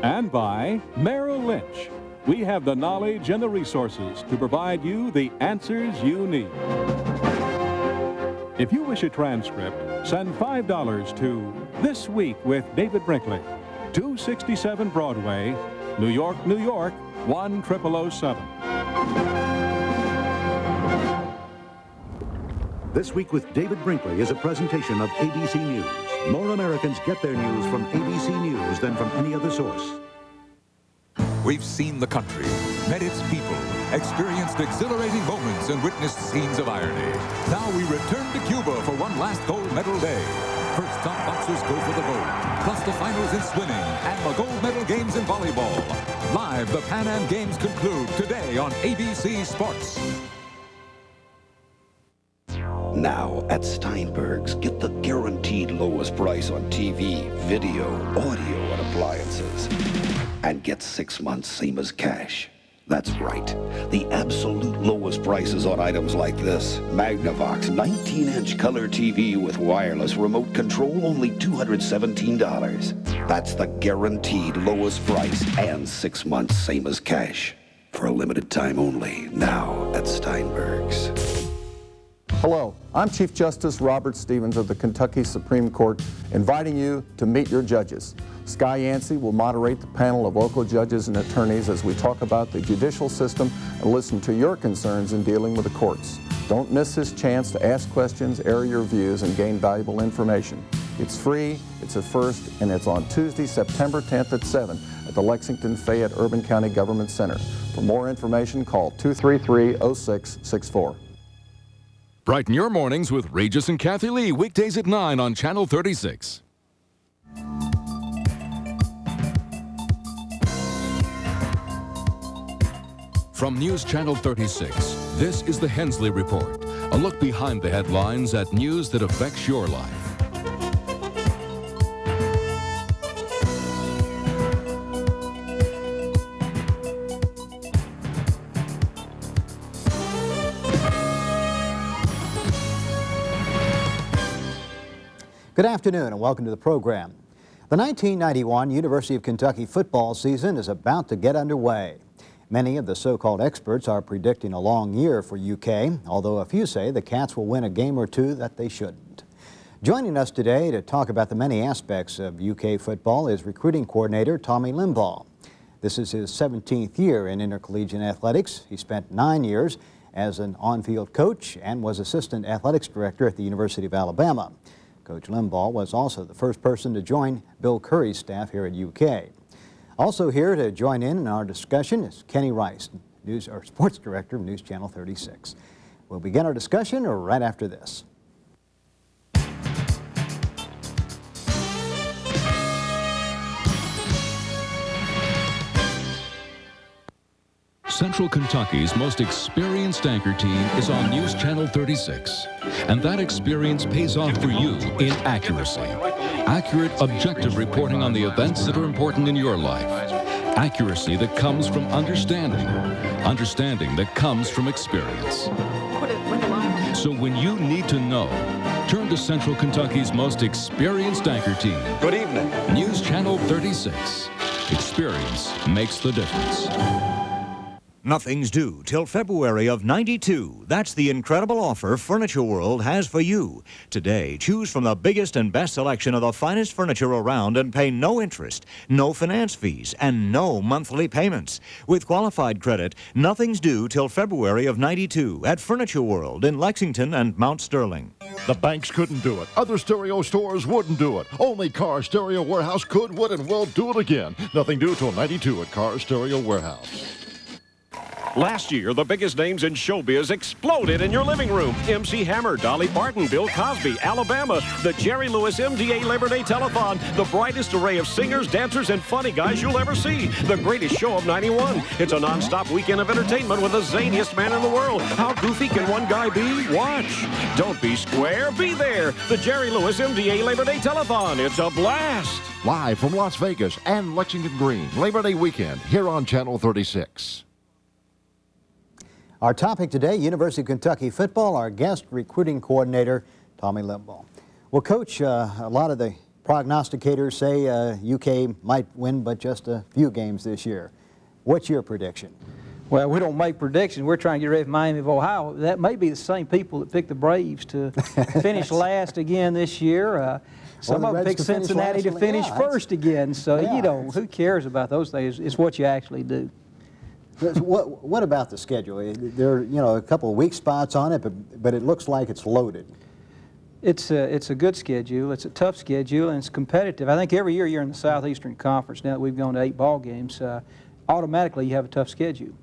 And by Merrill Lynch. We have the knowledge and the resources to provide you the answers you need. If you wish a transcript, send $5 to This Week with David Brinkley, 267 Broadway, New York, New York, 10007. This Week with David Brinkley is a presentation of ABC News. More Americans get their news from ABC News than from any other source. We've seen the country, met its people, experienced exhilarating moments, and witnessed scenes of irony. Now we return to Cuba for one last gold medal day. First top boxers go for the gold, plus the finals in swimming and the gold medal games in volleyball. Live, the Pan Am Games conclude today on ABC Sports. Now at Steinberg's, get the guaranteed lowest price on TV, video, audio, and appliances. And get 6 months same as cash. That's right. The absolute lowest prices on items like this. Magnavox 19-inch color TV with wireless remote control, only $217. That's the guaranteed lowest price and 6 months same as cash. For a limited time only, now at Steinberg's. Hello, I'm Chief Justice Robert Stevens of the Kentucky Supreme Court, inviting you to meet your judges. Sky Yancey will moderate the panel of local judges and attorneys as we talk about the judicial system and listen to your concerns in dealing with the courts. Don't miss this chance to ask questions, air your views, and gain valuable information. It's free, it's a first, and it's on Tuesday, September 10th at 7 at the Lexington Fayette Urban County Government Center. For more information, call 233-0664. Brighten your mornings with Regis and Kathy Lee, weekdays at 9 on Channel 36. From News Channel 36, this is the Hensley Report, a look behind the headlines at news that affects your life. Good afternoon and welcome to the program. The 1991 University of Kentucky football season is about to get underway. Many of the so-called experts are predicting a long year for UK, although a few say the Cats will win a game or two that they shouldn't. Joining us today to talk about the many aspects of UK football is recruiting coordinator Tommy Limbaugh. This is his 17th year in intercollegiate athletics. He spent 9 years as an on-field coach and was assistant athletics director at the University of Alabama. Coach Limbaugh was also the first person to join Bill Curry's staff here at UK. Also here to join in our discussion is Kenny Rice, sports director of News Channel 36. We'll begin our discussion right after this. Central Kentucky's most experienced anchor team is on News Channel 36. And that experience pays off for you in accuracy. Accurate, objective reporting on the events that are important in your life. Accuracy that comes from understanding. Understanding that comes from experience. So when you need to know, turn to Central Kentucky's most experienced anchor team. Good evening. News Channel 36. Experience makes the difference. Nothing's due till February of '92. That's the incredible offer Furniture World has for you. Today, choose from the biggest and best selection of the finest furniture around and pay no interest, no finance fees, and no monthly payments. With qualified credit, nothing's due till February of '92 at Furniture World in Lexington and Mount Sterling. The banks couldn't do it. Other stereo stores wouldn't do it. Only Car Stereo Warehouse could, would, and will do it again. Nothing due till '92 at Car Stereo Warehouse. Last year, the biggest names in showbiz exploded in your living room. MC Hammer, Dolly Parton, Bill Cosby, Alabama, the Jerry Lewis MDA Labor Day Telethon, the brightest array of singers, dancers, and funny guys you'll ever see. The greatest show of '91. It's a non-stop weekend of entertainment with the zaniest man in the world. How goofy can one guy be? Watch. Don't be square, be there. The Jerry Lewis MDA Labor Day Telethon. It's a blast. Live from Las Vegas and Lexington Green, Labor Day weekend, here on Channel 36. Our topic today, University of Kentucky football. Our guest, recruiting coordinator Tommy Limbaugh. Well, Coach, a lot of the prognosticators say UK might win but just a few games this year. What's your prediction? Well, we don't make predictions. We're trying to get ready for Miami of Ohio. That may be the same people that picked the Braves to finish last again this year. Some of them picked Cincinnati to finish first again. So, you know, who cares about those things? It's what you actually do. What about the schedule? There are, you know, a couple of weak spots on it, but it looks like it's loaded. It's a good schedule. It's a tough schedule, and it's competitive. I think every year you're in the Southeastern Conference. Now that we've gone to 8 ball games, automatically you have a tough schedule.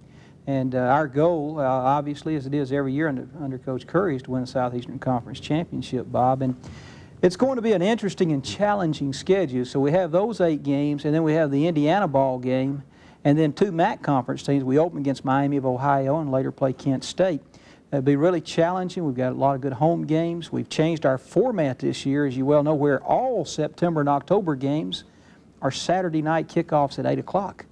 And our goal, obviously, as it is every year under Coach Curry, is to win the Southeastern Conference Championship, Bob. And it's going to be an interesting and challenging schedule. So we have those 8 games, and then we have the Indiana ball game, and then 2 MAC conference teams. We open against Miami of Ohio and later play Kent State. It'll be really challenging. We've got a lot of good home games. We've changed our format this year, as you well know, where all September and October games are Saturday night kickoffs at 8 o'clock.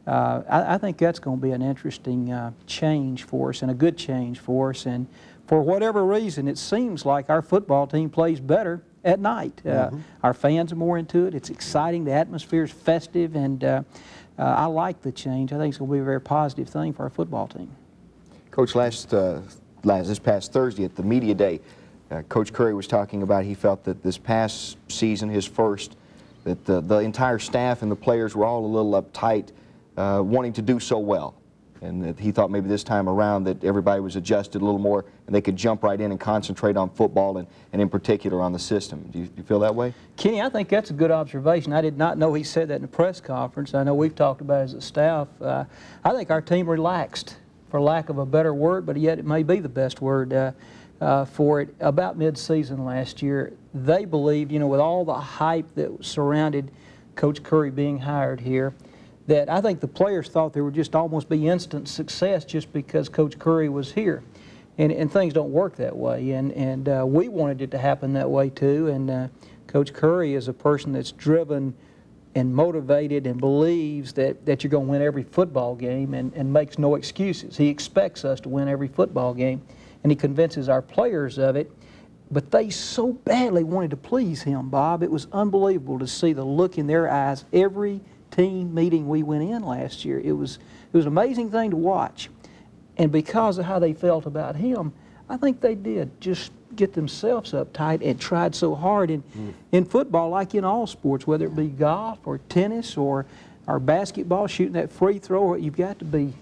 I think that's going to be an interesting change for us and a good change for us. And for whatever reason, it seems like our football team plays better at night. Our fans are more into it. It's exciting. The atmosphere is festive, and I like the change. I think it's going to be a very positive thing for our football team. Coach, this past Thursday at the media day, Coach Curry was talking about he felt that this past season, his first, that the entire staff and the players were all a little uptight, wanting to do so well. And that he thought maybe this time around that everybody was adjusted a little more and they could jump right in and concentrate on football and in particular on the system. Do you feel that way? Kenny, I think that's a good observation. I did not know he said that in the press conference. I know we've talked about it as a staff. I think our team relaxed, for lack of a better word, but yet it may be the best word for it. About mid-season last year, they believed, you know, with all the hype that surrounded Coach Curry being hired here, that I think the players thought there would just almost be instant success just because Coach Curry was here. And things don't work that way. And we wanted it to happen that way too. And Coach Curry is a person that's driven and motivated and believes that you're going to win every football game and makes no excuses. He expects us to win every football game, and he convinces our players of it. But they so badly wanted to please him, Bob. It was unbelievable to see the look in their eyes every team meeting we went in last year. It was an amazing thing to watch. And because of how they felt about him, I think they did just get themselves uptight and tried so hard in football, like in all sports, whether it be golf or tennis or basketball, shooting that free throw. You've got to be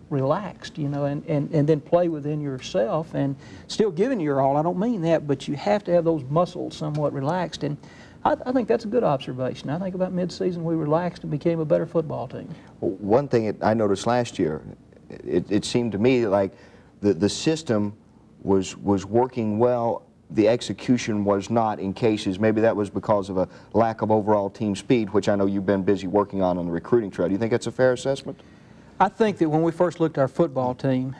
relaxed, you know, and then play within yourself and still giving your all. I don't mean that, but you have to have those muscles somewhat relaxed. And I think that's a good observation. I think about mid-season we relaxed and became a better football team. Well, one thing I noticed last year, it seemed to me like the system was working well. The execution was not in cases. Maybe that was because of a lack of overall team speed, which I know you've been busy working on the recruiting trail. Do you think that's a fair assessment? I think that when we first looked at our football team,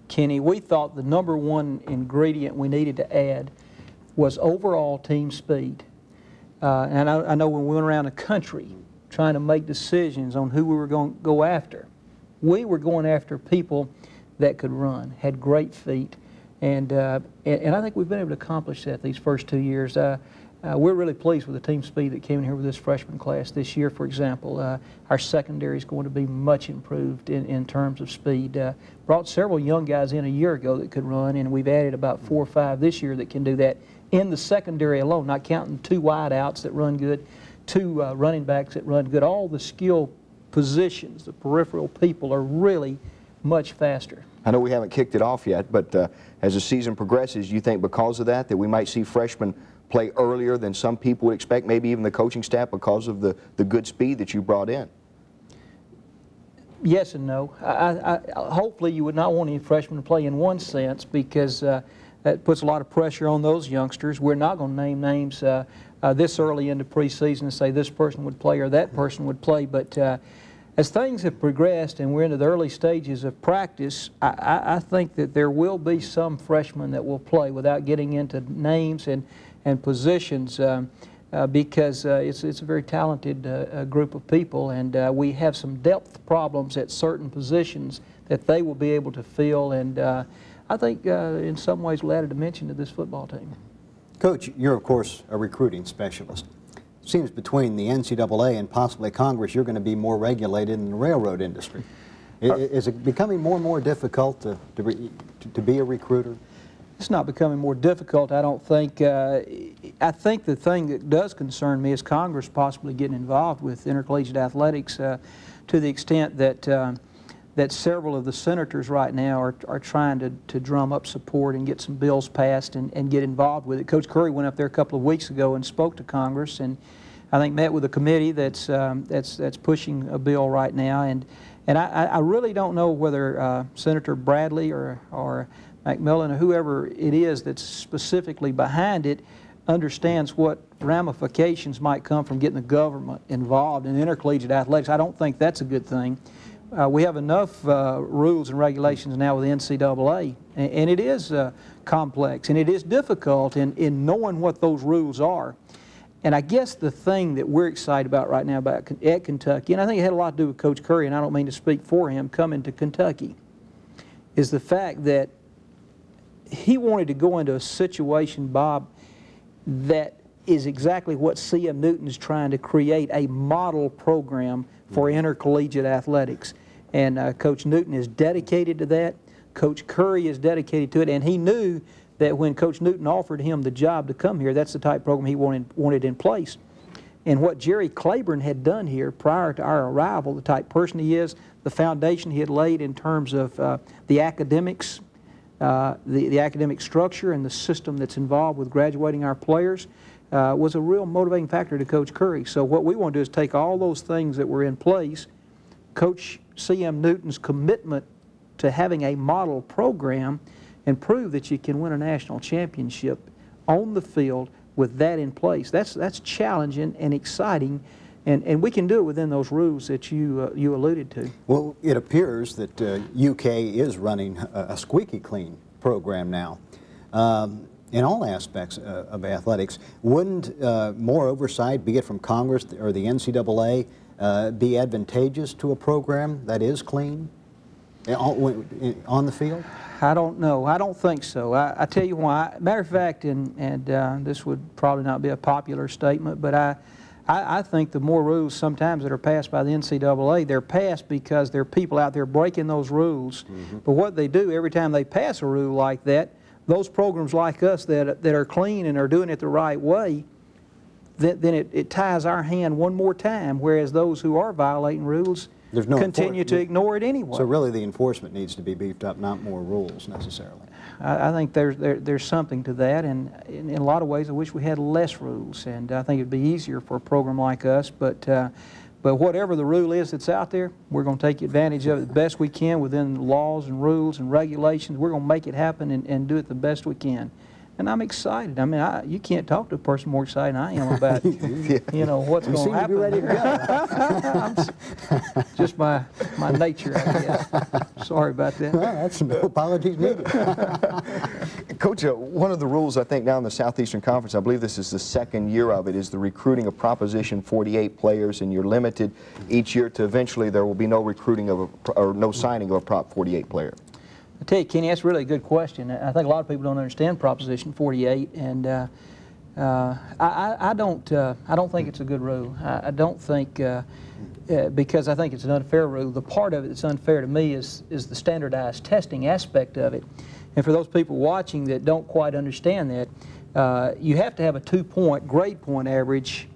Kenny, we thought the #1 ingredient we needed to add was overall team speed. And I know when we went around the country trying to make decisions on who we were going to go after, we were going after people that could run, had great feet, and I think we've been able to accomplish that these first 2 years. We're really pleased with the team speed that came in here with this freshman class this year, for example. Our secondary is going to be much improved in terms of speed. Brought several young guys in a year ago that could run, and we've added about 4 or 5 this year that can do that in the secondary alone, not counting 2 wideouts that run good, 2 running backs that run good. All the skill positions, the peripheral people are really much faster. I know we haven't kicked it off yet, but as the season progresses, you think because of that we might see freshmen play earlier than some people would expect, maybe even the coaching staff, because of the good speed that you brought in? Yes and no. Hopefully you would not want any freshmen to play in one sense, because that puts a lot of pressure on those youngsters. We're not going to name names this early into preseason and say this person would play or that person would play, but as things have progressed and we're into the early stages of practice, I think that there will be some freshmen that will play without getting into names and positions because it's a very talented group of people, and we have some depth problems at certain positions that they will be able to fill, and I think in some ways will add a dimension to this football team. Coach, you're of course a recruiting specialist. seems between the NCAA and possibly Congress, you're going to be more regulated than the railroad industry. Is it becoming more and more difficult to be a recruiter? It's not becoming more difficult, I don't think. I think the thing that does concern me is Congress possibly getting involved with intercollegiate athletics to the extent that that several of the senators right now are trying to drum up support and get some bills passed and get involved with it. Coach Curry went up there a couple of weeks ago and spoke to Congress, and I think met with a committee that's pushing a bill right now. And I really don't know whether Senator Bradley or McMillan or whoever it is that's specifically behind it understands what ramifications might come from getting the government involved in intercollegiate athletics. I don't think that's a good thing. We have enough rules and regulations now with the NCAA, and it is complex, and it is difficult in knowing what those rules are. And I guess the thing that we're excited about right now at Kentucky, and I think it had a lot to do with Coach Curry, and I don't mean to speak for him coming to Kentucky, is the fact that he wanted to go into a situation, Bob, that is exactly what C.M. Newton is trying to create, a model program for intercollegiate athletics. And Coach Newton is dedicated to that. Coach Curry is dedicated to it, and he knew that when Coach Newton offered him the job to come here, that's the type of program he wanted in place. And what Jerry Claiborne had done here prior to our arrival, the type of person he is, the foundation he had laid in terms of the academics, the academic structure and the system that's involved with graduating our players was a real motivating factor to Coach Curry. So what we want to do is take all those things that were in place, Coach C.M. Newton's commitment to having a model program, and prove that you can win a national championship on the field with that in place. That's challenging and exciting, and we can do it within those rules that you alluded to. Well, it appears that UK is running a squeaky clean program now in all aspects of athletics. Wouldn't more oversight, be it from Congress or the NCAA, be advantageous to a program that is clean on the field? I don't know. I don't think so. I tell you why. Matter of fact, and this would probably not be a popular statement, but I think the more rules sometimes that are passed by the NCAA, they're passed because there are people out there breaking those rules. Mm-hmm. But what they do every time they pass a rule like that, those programs like us that are clean and are doing it the right way, then it ties our hand one more time, whereas those who are violating rules continue to ignore it anyway. So really the enforcement needs to be beefed up, not more rules necessarily. I think there's something to that, and in a lot of ways I wish we had less rules, and I think it'd be easier for a program like us, but whatever the rule is that's out there, we're going to take advantage of it the best we can within laws and rules and regulations. We're going to make it happen and do it the best we can. And I'm excited. I mean, you can't talk to a person more excited than I am about, you know, what's going to happen. You seem to be ready to go. Just my nature, I guess. Sorry about that. Well, that's no apologies needed. Coach, one of the rules, I think, now in the Southeastern Conference, I believe this is the second year of it, is the recruiting of Proposition 48 players, and you're limited each year to eventually there will be no recruiting of or no signing of a Prop 48 player. I tell you, Kenny, that's really a good question. I think a lot of people don't understand Proposition 48, and I don't think it's a good rule. I don't think because I think it's an unfair rule. The part of it that's unfair to me is the standardized testing aspect of it. And for those people watching that don't quite understand that, you have to have a 2-point grade point average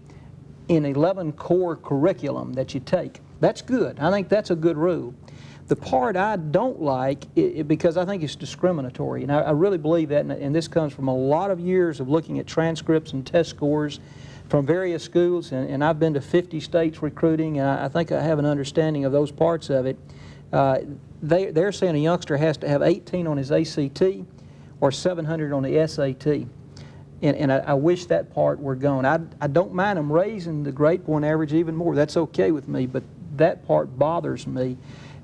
in 11 core curriculum that you take. That's good. I think that's a good rule. The part I don't like, because I think it's discriminatory, and I really believe that, and this comes from a lot of years of looking at transcripts and test scores from various schools, and I've been to 50 states recruiting, and I think I have an understanding of those parts of it. They're saying a youngster has to have 18 on his ACT or 700 on the SAT. And I wish that part were gone. I don't mind them raising the grade point average even more. That's okay with me, but that part bothers me.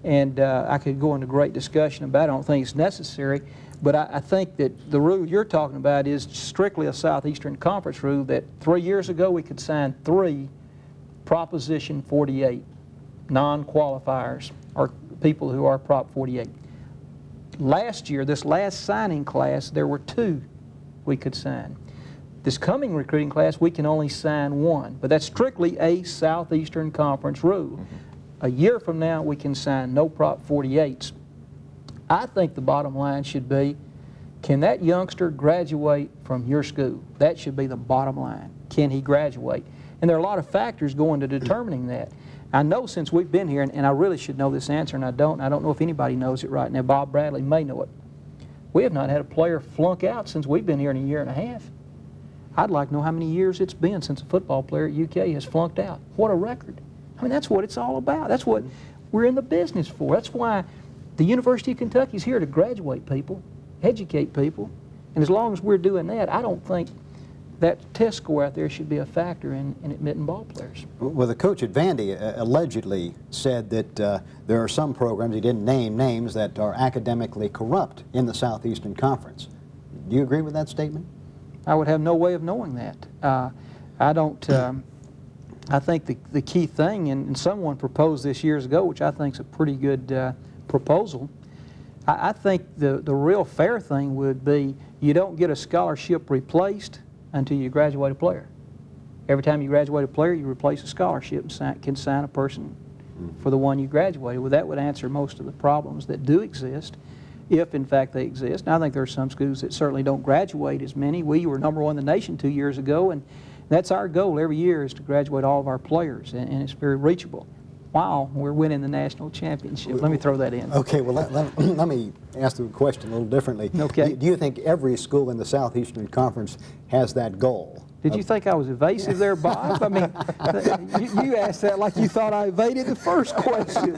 And I could go into great discussion about it. I don't think it's necessary, but I think that the rule you're talking about is strictly a Southeastern Conference rule that 3 years ago we could sign 3 Proposition 48 non-qualifiers, or people who are Prop 48. Last year, this last signing class, there were 2 we could sign. This coming recruiting class, we can only sign one, but that's strictly a Southeastern Conference rule. A year from now, we can sign no Prop 48s. I think the bottom line should be, can that youngster graduate from your school? That should be the bottom line. Can he graduate? And there are a lot of factors going to determining that. I know since we've been here, and I really should know this answer, and I don't know if anybody knows it right now. Bob Bradley may know it. We have not had a player flunk out since we've been here in a year and a half. I'd like to know how many years it's been since a football player at UK has flunked out. What a record. I mean, that's what it's all about. That's what we're in the business for. That's why the University of Kentucky is here to graduate people, educate people, and as long as we're doing that, I don't think that test score out there should be a factor in admitting ball players. Well, the coach at Vandy allegedly said that there are some programs, he didn't name names, that are academically corrupt in the Southeastern Conference. Do you agree with that statement? I would have no way of knowing that. I don't. I think the key thing, and someone proposed this years ago, which I think is a pretty good proposal. I think the real fair thing would be you don't get a scholarship replaced until you graduate a player. Every time you graduate a player, you replace a scholarship and can sign a person for the one you graduated. Well, that would answer most of the problems that do exist, if in fact they exist. And I think there are some schools that certainly don't graduate as many. We were #1 in the nation 2 years ago, and that's our goal every year, is to graduate all of our players, and it's very reachable. Wow, we're winning the national championship. Let me throw that in. Okay, well, let me ask the question a little differently. Okay. Do you think every school in the Southeastern Conference has that goal? Did you think I was evasive there, Bob? I mean, you asked that like you thought I evaded the first question.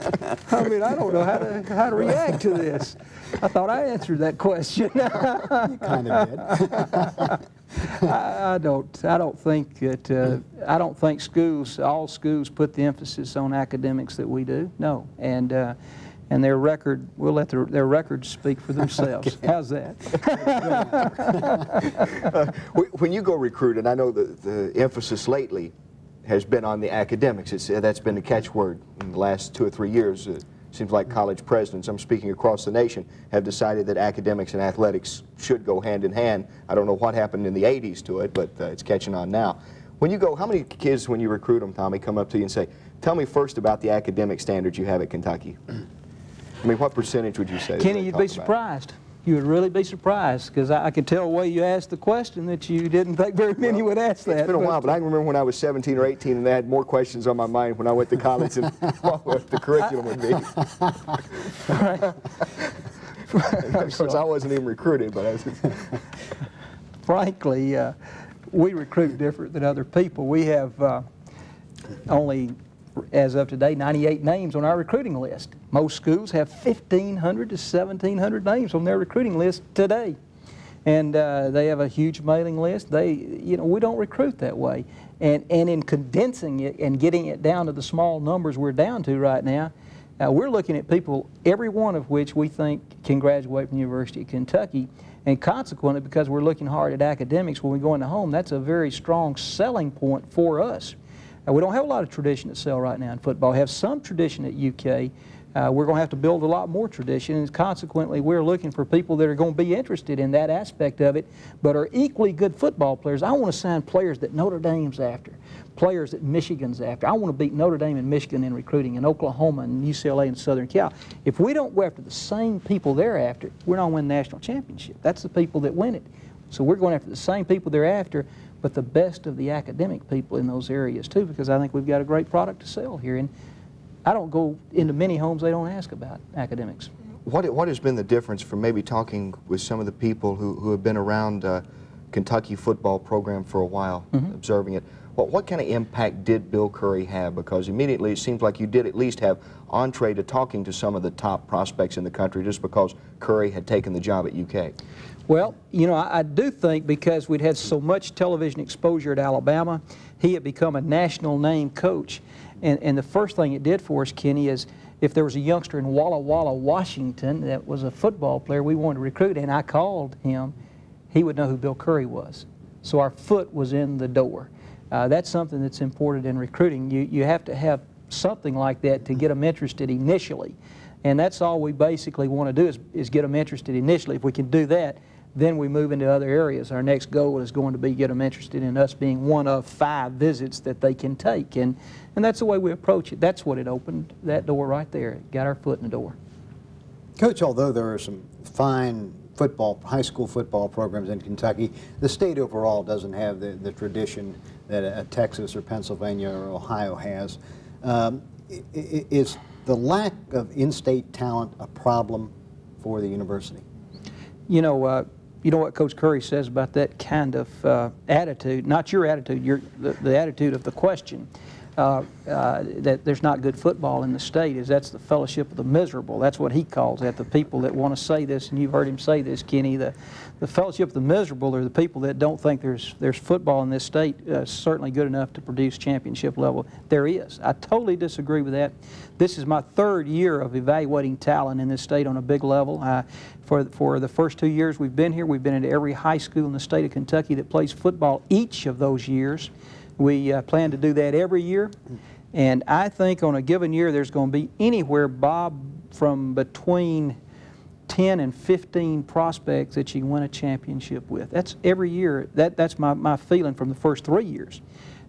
I mean, I don't know how to react to this. I thought I answered that question. You kind of did. I don't think that I don't think all schools put the emphasis on academics that we do. No, and their record, we'll let their records speak for themselves. Okay. How's that? When you go recruit, and I know the emphasis lately has been on the academics. That's been the catchword in the last 2 or 3 years. Seems like college presidents, I'm speaking across the nation, have decided that academics and athletics should go hand in hand. I don't know what happened in the 80s to it, but it's catching on now. When you go, how many kids, when you recruit them, Tommy, come up to you and say, tell me first about the academic standards you have at Kentucky? I mean, what percentage would you say? Kenny, you'd be surprised. You would really be surprised, because I could tell the way you asked the question that you didn't think very many would ask that. It's been a while, but I can remember when I was 17 or 18 and I had more questions on my mind when I went to college than what the curriculum would be. Of course, I wasn't even recruited, but I was... Frankly, we recruit different than other people. We have only, as of today, 98 names on our recruiting list. Most schools have 1,500 to 1,700 names on their recruiting list today. And they have a huge mailing list. We don't recruit that way. And in condensing it and getting it down to the small numbers we're down to right now, we're looking at people, every one of which we think can graduate from the University of Kentucky. And consequently, because we're looking hard at academics when we go into home, that's a very strong selling point for us. We don't have a lot of tradition at sell right now in football. We have some tradition at UK. We're going to have to build a lot more tradition, and consequently we're looking for people that are going to be interested in that aspect of it, but are equally good football players. I want to sign players that Notre Dame's after, players that Michigan's after. I want to beat Notre Dame and Michigan in recruiting, and Oklahoma and UCLA and Southern Cal. If we don't go after the same people they're after, we're not going to win the national championship. That's the people that win it. So we're going after the same people they're after, but the best of the academic people in those areas too, because I think we've got a great product to sell here. And I don't go into many homes they don't ask about academics. What has been the difference from maybe talking with some of the people who have been around Kentucky football program for a while, observing it? What kind of impact did Bill Curry have? Because immediately it seems like you did at least have entree to talking to some of the top prospects in the country just because Curry had taken the job at UK. Well, you know, I do think because we'd had so much television exposure at Alabama, he had become a national name coach. And the first thing it did for us, Kenny, is if there was a youngster in Walla Walla, Washington, that was a football player we wanted to recruit, and I called him, he would know who Bill Curry was. So our foot was in the door. That's something that's important in recruiting. You have to have something like that to get them interested initially. And that's all we basically want to do is get them interested initially. If we can do that, then we move into other areas. Our next goal is going to be get them interested in us being one of 5 visits that they can take, and that's the way we approach it. That's what it opened, that door right there. It got our foot in the door. Coach, although there are some fine football, high school football programs in Kentucky, the state overall doesn't have the tradition that Texas or Pennsylvania or Ohio has. Is the lack of in-state talent a problem for the university? You know what Coach Curry says about that kind of attitude, not your attitude, the attitude of the question, that there's not good football in the state, is that's the fellowship of the miserable. That's what he calls that, the people that want to say this, and you've heard him say this, Kenny, the fellowship of the miserable are the people that don't think there's football in this state certainly good enough to produce championship level. There is. I totally disagree with that. This is my 3rd year of evaluating talent in this state on a big level. For the first 2 years we've been here, we've been into every high school in the state of Kentucky that plays football each of those years. We plan to do that every year, and I think on a given year there's going to be anywhere, Bob, from between 10 and 15 prospects that you can win a championship with. That's every year. That's my feeling from the first 3 years.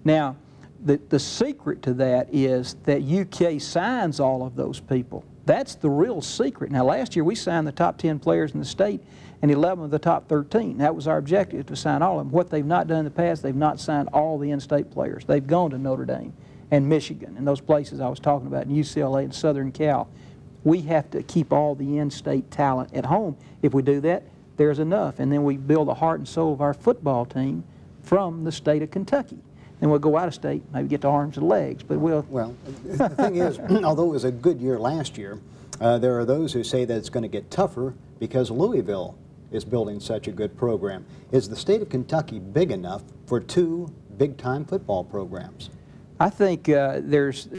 Now, the secret to that is that UK signs all of those people. That's the real secret. Now, last year we signed the top 10 players in the state and 11 of the top 13. That was our objective, to sign all of them. What they've not done in the past, they've not signed all the in-state players. They've gone to Notre Dame and Michigan and those places I was talking about, and UCLA and Southern Cal. We have to keep all the in-state talent at home. If we do that, there's enough. And then we build the heart and soul of our football team from the state of Kentucky. Then we'll go out of state, maybe get the arms and legs, but we'll... Well, the thing is, although it was a good year last year, there are those who say that it's going to get tougher because Louisville is building such a good program. Is the state of Kentucky big enough for 2 big-time football programs? I think there's